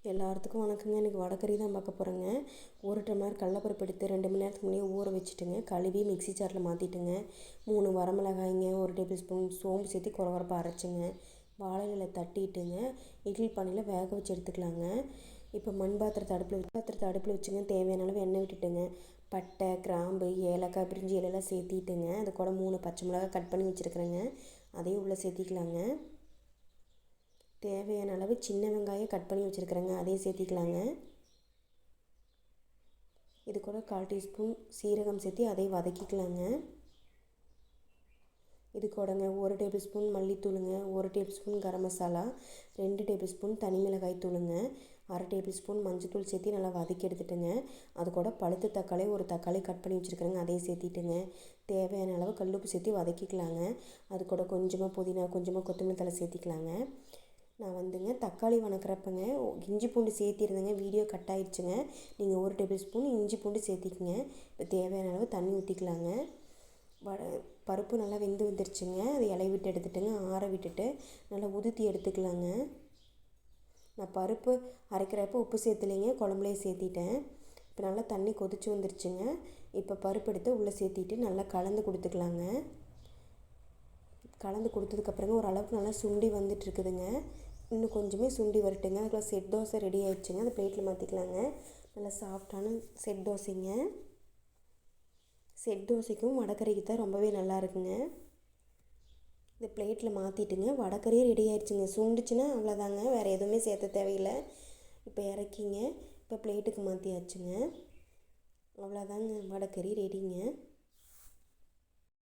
எல்லாத்துக்கும் வணக்கங்க. இன்றைக்கி வடகறி தான் பார்க்க போகிறேங்க. 1 டம்ளர் கடலப்பருப்பு எடுத்து 2 மணி நேரத்துக்கு முன்னாடியே ஊற வச்சுட்டுங்க, கழுவி மிக்ஸி ஜாரில் மாற்றிட்டுங்க, 3 வரமிளகாய்ங்க, 1 டேபிள் ஸ்பூன் சோம்பு சேர்த்து கொரகொரப்பாக அரைச்சிங்க, வாழை இலை தட்டிட்டுங்க இட்லி பானையில் வேக வச்சு எடுத்துக்கலாங்க. இப்போ மண் பாத்திரத்தை அடுப்பில் வச்சுங்க, தேவையான அளவு எண்ணெய் விட்டுட்டுங்க, பட்டை, கிராம்பு, ஏலக்காய், பிரிஞ்சி இலையெல்லாம் சேர்த்திட்டுங்க, அது கூட 3 பச்சை மிளகாய் கட் பண்ணி வச்சுருக்கிறேங்க, அதையும் உள்ளே சேர்த்திக்கலாங்க. தேவையான அளவு சின்ன வெங்காயம் கட் பண்ணி வச்சுருக்கிறேங்க, அதையும் சேர்த்திக்கலாங்க. இது கூட 1/4 டீஸ்பூன் சீரகம் சேர்த்து அதையும் வதக்கிக்கலாங்க. இது கூடங்க 1 table spoon மல்லித்தூளுங்க, 1 table spoon garam masala, 2 table spoon தனி மிளகாய் தூளுங்க, 1/2 டேபிள் ஸ்பூன் மஞ்சள் சேர்த்து நல்லா வதக்கி எடுத்துட்டுங்க. அது கூட பழுத்த தக்காளி, ஒரு தக்காளி கட் பண்ணி வச்சுருக்கிறேங்க, அதையும் சேர்த்திட்டுங்க. தேவையான அளவு கல்லுப்பு சேர்த்து வதக்கிக்கலாங்க. அது கூட கொஞ்சமாக புதினா, கொஞ்சமாக கொத்தமல்லி தழை சேர்த்திக்கலாங்க. நான் வந்துங்க தக்காளி வணக்கிறப்பங்க இஞ்சி பூண்டு சேர்த்திருந்தேங்க, வீடியோ கட் ஆகிடுச்சுங்க. நீங்கள் 1 டேபிள் ஸ்பூன் இஞ்சி பூண்டு சேர்த்திக்கங்க. இப்போ தேவையான அளவு தண்ணி ஊற்றிக்கலாங்க. பருப்பு நல்லா வந்துருச்சுங்க. அதை இலைய விட்டு எடுத்துட்டுங்க, ஆற விட்டுட்டு நல்லா உதுத்தி எடுத்துக்கலாங்க. நான் பருப்பு அரைக்கிறப்ப உப்பு சேர்த்துலைங்க, குழம்புலையே சேர்த்திட்டேன். இப்போ நல்லா தண்ணி கொதிச்சு வந்துருச்சுங்க. இப்போ பருப்பு எடுத்து உள்ளே சேர்த்திட்டு நல்லா கலந்து கொடுத்துக்கலாங்க. கலந்து கொடுத்ததுக்கப்புறங்க ஓரளவுக்கு நல்லா சுண்டி வந்துட்டுருக்குதுங்க. இன்னும் கொஞ்சமே சுண்டி வரட்டுங்க. அதுக்குள்ள செட் தோசை ரெடி ஆகிடுச்சுங்க. அதை பிளேட்டில் மாற்றிக்கலாங்க. நல்லா சாஃப்டான செட் தோசைங்க. செட் தோசைக்கும் வடகறிக்கு தான் ரொம்பவே நல்லா இருக்குங்க. இந்த பிளேட்டில் மாற்றிட்டுங்க, வடகறியே ரெடி ஆகிடுச்சுங்க. சுண்டுச்சுன்னா அவ்வளோதாங்க, வேறு எதுவுமே சேர்த்த தேவையில்லை. இப்போ இறக்கிங்க. இப்போ பிளேட்டுக்கு மாற்றியாச்சுங்க. அவ்வளோதாங்க, வடகறி ரெடிங்க.